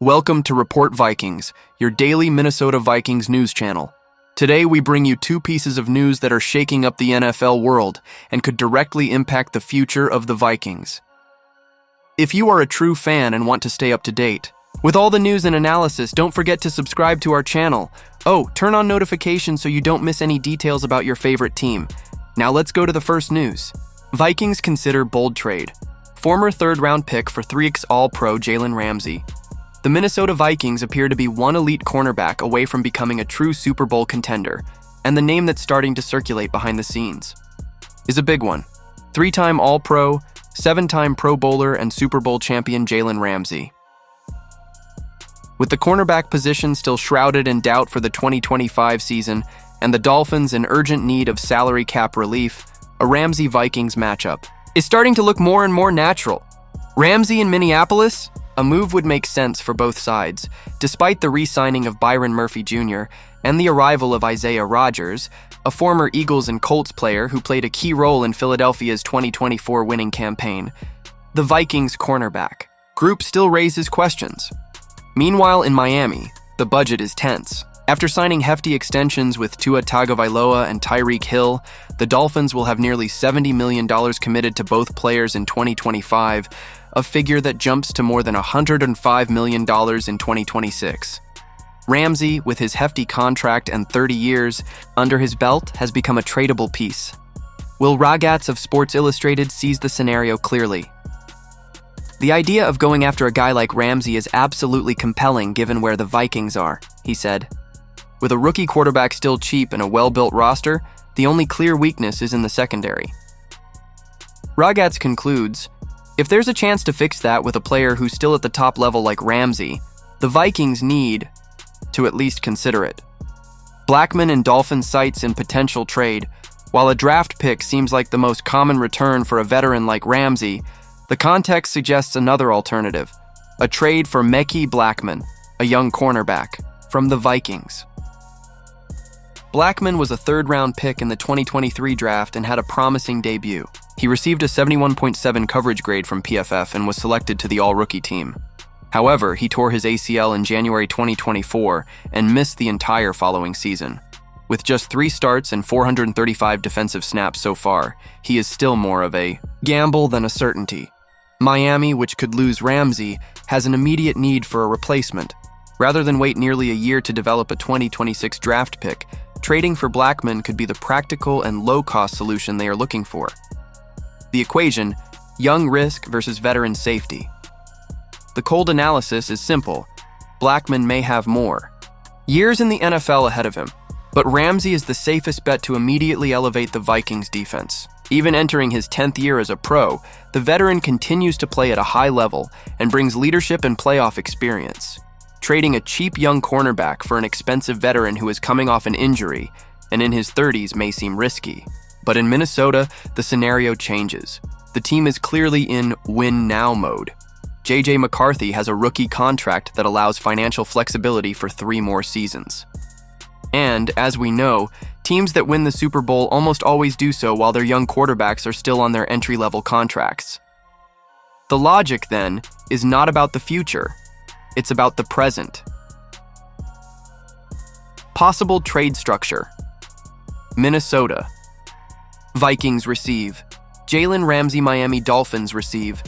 Welcome to Report Vikings, your daily Minnesota Vikings news channel. Today we bring you two pieces of news that are shaking up the NFL world and could directly impact the future of the Vikings. If you are a true fan and want to stay up to date with all the news and analysis, don't forget to subscribe to our channel. Oh, turn on notifications so you don't miss any details about your favorite team. Now let's go to the first news. Vikings consider bold trade. Former third-round pick for 3x All-Pro Jalen Ramsey. The Minnesota Vikings appear to be one elite cornerback away from becoming a true Super Bowl contender, and the name that's starting to circulate behind the scenes is a big one. 3-time All-Pro, 7-time Pro Bowler, and Super Bowl champion Jalen Ramsey. With the cornerback position still shrouded in doubt for the 2025 season and the Dolphins in urgent need of salary cap relief, a Ramsey-Vikings matchup is starting to look more and more natural. Ramsey in Minneapolis? A move would make sense for both sides, despite the re-signing of Byron Murphy Jr. and the arrival of Isaiah Rodgers, a former Eagles and Colts player who played a key role in Philadelphia's 2024 winning campaign. The Vikings cornerback group still raises questions. Meanwhile, in Miami, the budget is tense. After signing hefty extensions with Tua Tagovailoa and Tyreek Hill, the Dolphins will have nearly $70 million committed to both players in 2025, a figure that jumps to more than $105 million in 2026. Ramsey, with his hefty contract and 30 years under his belt, has become a tradable piece. Will Ragatz of Sports Illustrated sees the scenario clearly? The idea of going after a guy like Ramsey is absolutely compelling given where the Vikings are, he said. With a rookie quarterback still cheap and a well-built roster, the only clear weakness is in the secondary. Ragatz concludes, if there's a chance to fix that with a player who's still at the top level like Ramsey, the Vikings need to at least consider it. Blackman and Dolphins sights in potential trade. While a draft pick seems like the most common return for a veteran like Ramsey, the context suggests another alternative, a trade for Blackman, a young cornerback, from the Vikings. Blackman was a third-round pick in the 2023 draft and had a promising debut. He received a 71.7 coverage grade from PFF and was selected to the All-Rookie team. However, he tore his ACL in January 2024 and missed the entire following season. With just 3 starts and 435 defensive snaps so far, he is still more of a gamble than a certainty. Miami, which could lose Ramsey, has an immediate need for a replacement. Rather than wait nearly a year to develop a 2026 draft pick, trading for Blackman could be the practical and low-cost solution they are looking for. The equation, young risk versus veteran safety. The cold analysis is simple. Blackman may have more years in the NFL ahead of him, but Ramsey is the safest bet to immediately elevate the Vikings defense. Even entering his 10th year as a pro, the veteran continues to play at a high level and brings leadership and playoff experience. Trading a cheap young cornerback for an expensive veteran who is coming off an injury and in his 30s may seem risky. But in Minnesota, the scenario changes. The team is clearly in win-now mode. McCarthy has a rookie contract that allows financial flexibility for 3 more seasons. And, as we know, teams that win the Super Bowl almost always do so while their young quarterbacks are still on their entry-level contracts. The logic, then, is not about the future. It's about the present. Possible trade structure. Minnesota. Vikings receive. Jalen Ramsey. Miami Dolphins receive.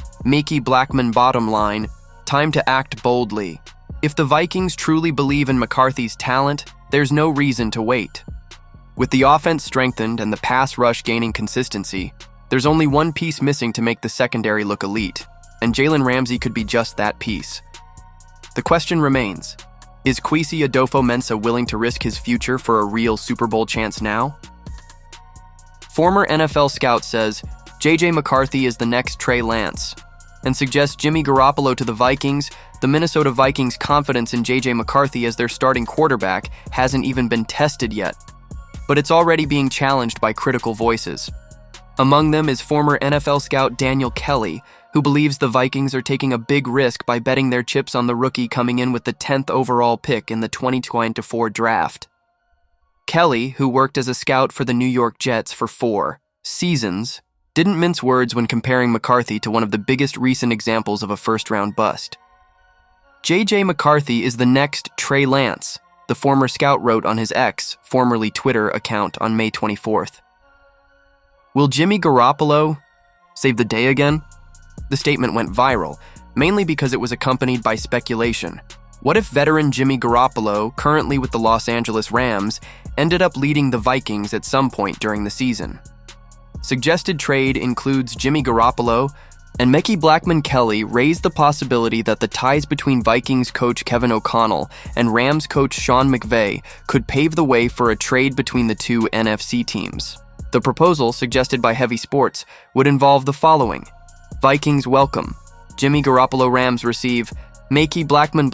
Blackman. Bottom line, time to act boldly. If the Vikings truly believe in McCarthy's talent, there's no reason to wait. With the offense strengthened and the pass rush gaining consistency, there's only one piece missing to make the secondary look elite, and Jalen Ramsey could be just that piece. The question remains, is Kwesi Adofo-Mensah willing to risk his future for a real Super Bowl chance now? Former NFL scout says McCarthy is the next Trey Lance, and suggests Jimmy Garoppolo to the Vikings. The Minnesota Vikings' confidence in McCarthy as their starting quarterback hasn't even been tested yet, but it's already being challenged by critical voices. Among them is former NFL scout Daniel Kelly, who believes the Vikings are taking a big risk by betting their chips on the rookie coming in with the 10th overall pick in the 2024 draft. Kelly, who worked as a scout for the New York Jets for 4 seasons, didn't mince words when comparing McCarthy to one of the biggest recent examples of a first-round bust. J.J. McCarthy is the next Trey Lance, the former scout wrote on his X, formerly Twitter, account on May 24th. Will Jimmy Garoppolo save the day again? The statement went viral, mainly because it was accompanied by speculation. What if veteran Jimmy Garoppolo, currently with the Los Angeles Rams, ended up leading the Vikings at some point during the season? Suggested trade includes Jimmy Garoppolo, and Blackman Kelly raised the possibility that the ties between Vikings coach Kevin O'Connell and Rams coach Sean McVay could pave the way for a trade between the two NFC teams. The proposal, suggested by Heavy Sports, would involve the following. Vikings welcome. Jimmy Garoppolo. Rams receive Blackman,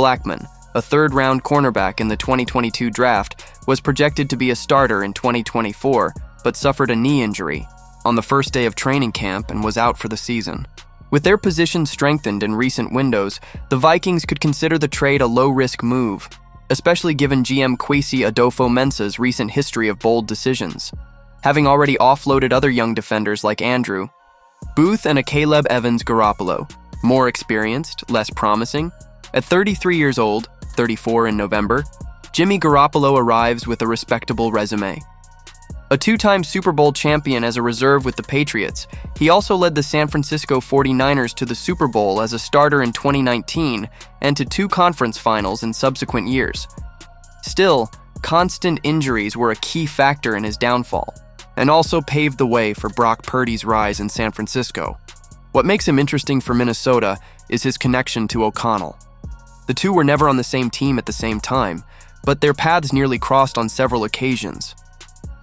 a third-round cornerback in the 2022 draft, was projected to be a starter in 2024, but suffered a knee injury on the first day of training camp and was out for the season. With their position strengthened in recent windows, the Vikings could consider the trade a low-risk move, especially given GM Kwesi Adolfo-Mensah's recent history of bold decisions, having already offloaded other young defenders like Andrew Booth and a Caleb Evans Garoppolo, more experienced, less promising. At 33 years old, 34 in November, Jimmy Garoppolo arrives with a respectable resume. A two-time Super Bowl champion as a reserve with the Patriots, he also led the San Francisco 49ers to the Super Bowl as a starter in 2019 and to 2 conference finals in subsequent years. Still, constant injuries were a key factor in his downfall, and also paved the way for Brock Purdy's rise in San Francisco. What makes him interesting for Minnesota is his connection to O'Connell. The two were never on the same team at the same time, but their paths nearly crossed on several occasions.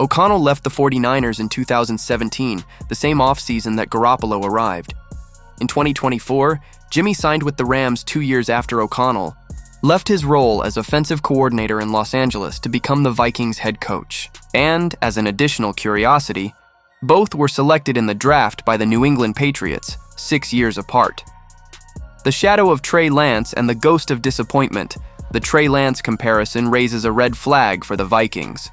O'Connell left the 49ers in 2017, the same offseason that Garoppolo arrived. In 2024, Jimmy signed with the Rams 2 years after O'Connell left his role as offensive coordinator in Los Angeles to become the Vikings head coach. And, as an additional curiosity, both were selected in the draft by the New England Patriots, 6 years apart. The shadow of Trey Lance and the ghost of disappointment, the Trey Lance comparison raises a red flag for the Vikings.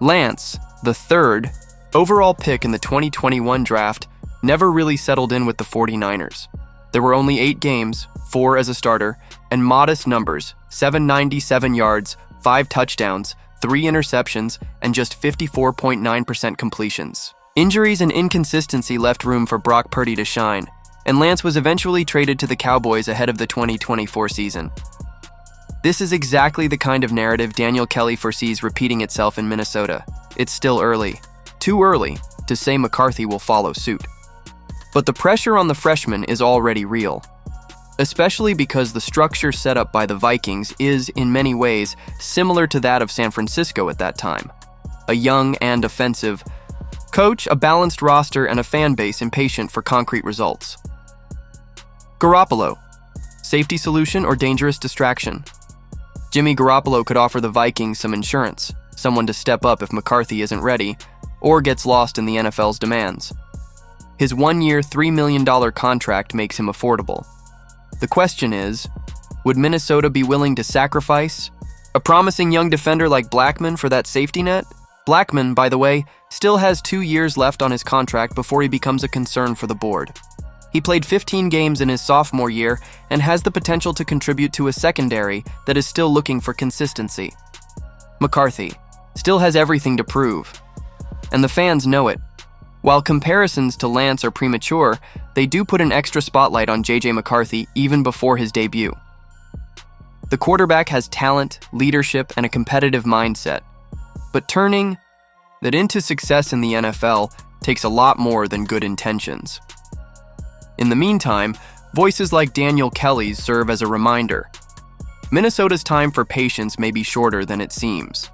Lance, the third overall pick in the 2021 draft, never really settled in with the 49ers. There were only 8 games, 4 as a starter, and modest numbers, 797 yards, 5 touchdowns, 3 interceptions, and just 54.9% completions. Injuries and inconsistency left room for Brock Purdy to shine, and Lance was eventually traded to the Cowboys ahead of the 2024 season. This is exactly the kind of narrative Daniel Kelly foresees repeating itself in Minnesota. It's still early. Too early to say McCarthy will follow suit. But the pressure on the freshman is already real, especially because the structure set up by the Vikings is, in many ways, similar to that of San Francisco at that time. A young and offensive coach, a balanced roster, and a fan base impatient for concrete results. Garoppolo, safety solution or dangerous distraction? Jimmy Garoppolo could offer the Vikings some insurance, someone to step up if McCarthy isn't ready or gets lost in the NFL's demands. His 1-year, $3 million contract makes him affordable. The question is, would Minnesota be willing to sacrifice a promising young defender like Blackman for that safety net? Blackman, by the way, still has 2 years left on his contract before he becomes a concern for the board. He played 15 games in his sophomore year and has the potential to contribute to a secondary that is still looking for consistency. McCarthy still has everything to prove, and the fans know it. While comparisons to Lance are premature, they do put an extra spotlight on J.J. McCarthy even before his debut. The quarterback has talent, leadership, and a competitive mindset, but turning that into success in the NFL takes a lot more than good intentions. In the meantime, voices like Daniel Kelly's serve as a reminder. Minnesota's time for patience may be shorter than it seems.